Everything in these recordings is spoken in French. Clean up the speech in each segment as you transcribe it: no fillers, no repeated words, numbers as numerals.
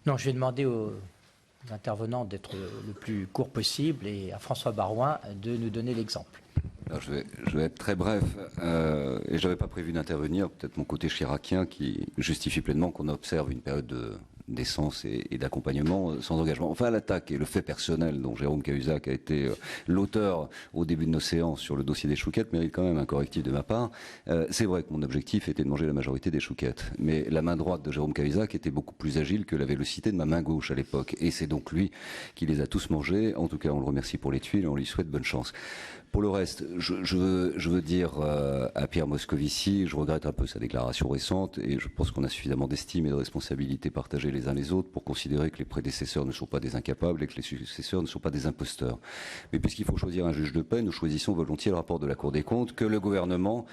Non, je vais demander aux intervenants d'être le plus court possible et à François Baroin de nous donner l'exemple. Alors je vais être très bref, et je n'avais pas prévu d'intervenir, peut-être mon côté chiracien qui justifie pleinement qu'on observe une période d'essence et d'accompagnement sans engagement. Enfin, l'attaque et le fait personnel dont Jérôme Cahuzac a été l'auteur au début de nos séances sur le dossier des chouquettes mérite quand même un correctif de ma part. C'est vrai que mon objectif était de manger la majorité des chouquettes, mais la main droite de Jérôme Cahuzac était beaucoup plus agile que la vélocité de ma main gauche à l'époque, et c'est donc lui qui les a tous mangés. En tout cas, on le remercie pour les tuiles et on lui souhaite bonne chance. Pour le reste, je veux dire à Pierre Moscovici, je regrette un peu sa déclaration récente et je pense qu'on a suffisamment d'estime et de responsabilité partagées les uns les autres pour considérer que les prédécesseurs ne sont pas des incapables et que les successeurs ne sont pas des imposteurs. Mais puisqu'il faut choisir un juge de paix, nous choisissons volontiers le rapport de la Cour des comptes que le gouvernement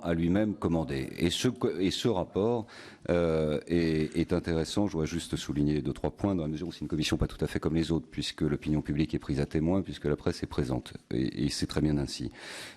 a lui-même commandé. Et ce rapport est intéressant. Je dois juste souligner 2-3 points dans la mesure où c'est une commission pas tout à fait comme les autres, puisque l'opinion publique est prise à témoin, puisque la presse est présente. Et c'est très bien ainsi.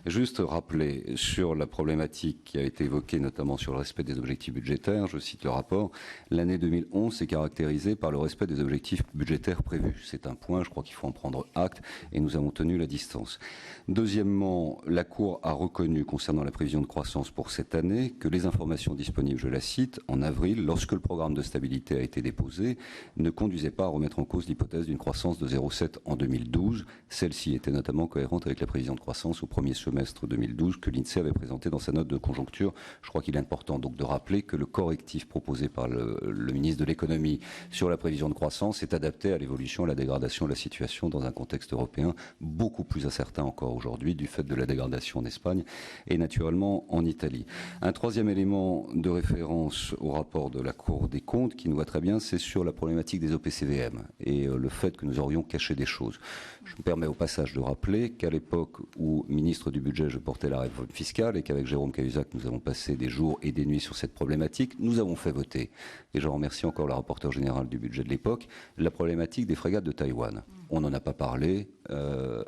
Juste rappeler sur la problématique qui a été évoquée, notamment sur le respect des objectifs budgétaires, je cite le rapport, l'année 2011 s'est caractérisée par le respect des objectifs budgétaires prévus. C'est un point, je crois qu'il faut en prendre acte, et nous avons tenu la distance. Deuxièmement, la Cour a reconnu, concernant la prévision de croissance pour cette année, que les informations disponibles, je la cite, en avril, lorsque le programme de stabilité a été déposé, ne conduisaient pas à remettre en cause l'hypothèse d'une croissance de 0,7 en 2012. Celle-ci était notamment cohérente avec la prévision de croissance au premier semestre 2012 que l'INSEE avait présentée dans sa note de conjoncture. Je crois qu'il est important donc de rappeler que le correctif proposé par le ministre de l'économie sur la prévision de croissance est adapté à l'évolution, à la dégradation de la situation dans un contexte européen beaucoup plus incertain encore aujourd'hui du fait de la dégradation en Espagne et naturellement en Italie. Un troisième élément de référence au rapport de la Cour des comptes qui nous va très bien, c'est sur la problématique des OPCVM et le fait que nous aurions caché des choses. Je me permets au passage de rappeler qu'à l'époque où ministre du budget je portais la réforme fiscale et qu'avec Jérôme Cahuzac nous avons passé des jours et des nuits sur cette problématique, nous avons fait voter, et je remercie encore le rapporteur général du budget de l'époque, la problématique des frégates de Taïwan. On n'en a pas parlé,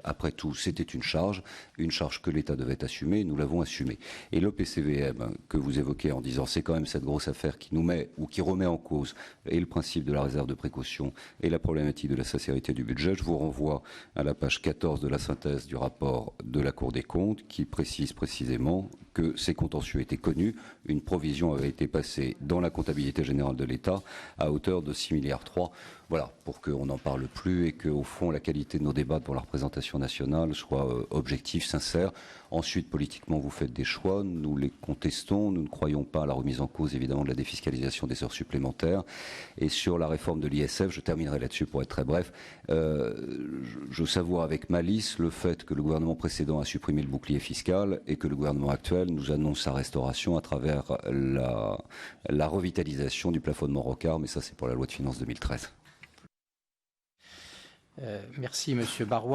après tout c'était une charge que l'État devait assumer, nous l'avons assumée. Et l'OPCVM que vous évoquez en disant c'est quand même cette grosse affaire qui nous met ou qui remet en cause et le principe de la réserve de précaution et la problématique de la sincérité du budget, je vous renvoie à la page 14 de la synthèse du rapport de la Cour des comptes qui précise précisément que ces contentieux étaient connus. Une provision avait été passée dans la comptabilité générale de l'État à hauteur de 6,3 milliards. Voilà, pour qu'on n'en parle plus et qu'au fond la qualité de nos débats pour la représentation nationale soit objective, sincère. Ensuite, politiquement, vous faites des choix, nous les contestons, nous ne croyons pas à la remise en cause évidemment de la défiscalisation des heures supplémentaires. Et sur la réforme de l'ISF, je terminerai là-dessus pour être très bref, je savoure avec malice le fait que le gouvernement précédent a supprimé le bouclier fiscal et que le gouvernement actuel nous annonce sa restauration à travers la revitalisation du plafonnement Rocard, mais ça c'est pour la loi de finances 2013. Merci Monsieur Baroin.